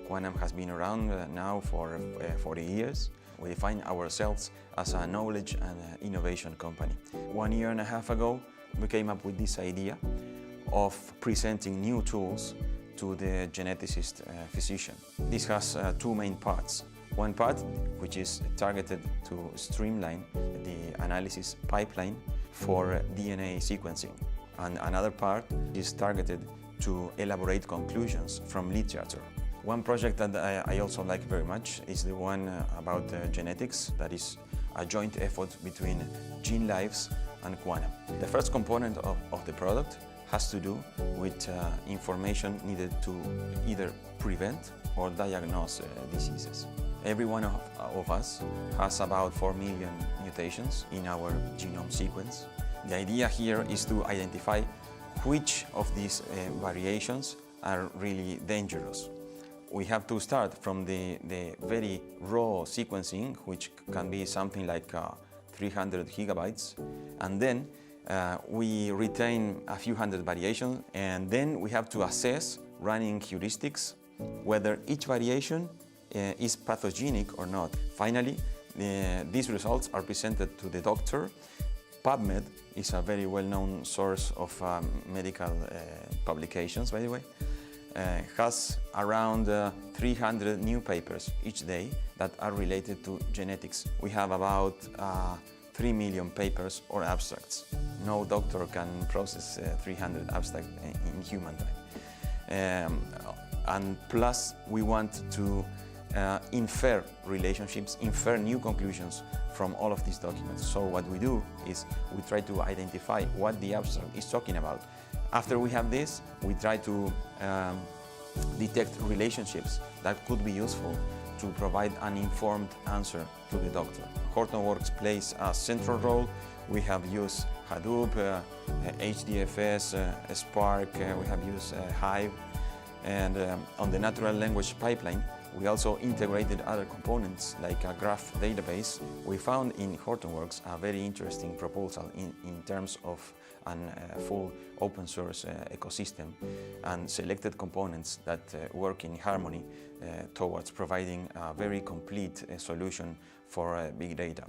Quanam has been around now for 40 years. We define ourselves as a knowledge and innovation company. 1.5 years ago, we came up with this idea of presenting new tools to the geneticist physician. This has two main parts. One part, which is targeted to streamline the analysis pipeline for DNA sequencing. And another part is targeted to elaborate conclusions from literature. One project that I also like very much is the one about genetics, that is a joint effort between GenLives and Quanam. The first component of the product has to do with information needed to either prevent or diagnose diseases. Every one of us has about 4 million mutations in our genome sequence. The idea here is to identify which of these variations are really dangerous. We have to start from the very raw sequencing, which can be something like 300 gigabytes, and then we retain a few hundred variations, and then we have to assess, running heuristics, whether each variation is pathogenic or not. Finally, these results are presented to the doctor. PubMed is a very well-known source of medical publications, by the way. Has around 300 new papers each day that are related to genetics. We have about 3 million papers or abstracts. No doctor can process 300 abstracts in human time. And plus, we want to infer relationships, infer new conclusions from all of these documents. So what we do is we try to identify what the abstract is talking about. After we have this, we try to detect relationships that could be useful to provide an informed answer to the doctor. Hortonworks plays a central role. We have used Hadoop, HDFS, Spark, we have used Hive. And on the natural language pipeline, we also integrated other components like a graph database. We found in Hortonworks a very interesting proposal in terms of a full open source ecosystem and selected components that work in harmony towards providing a very complete solution for big data.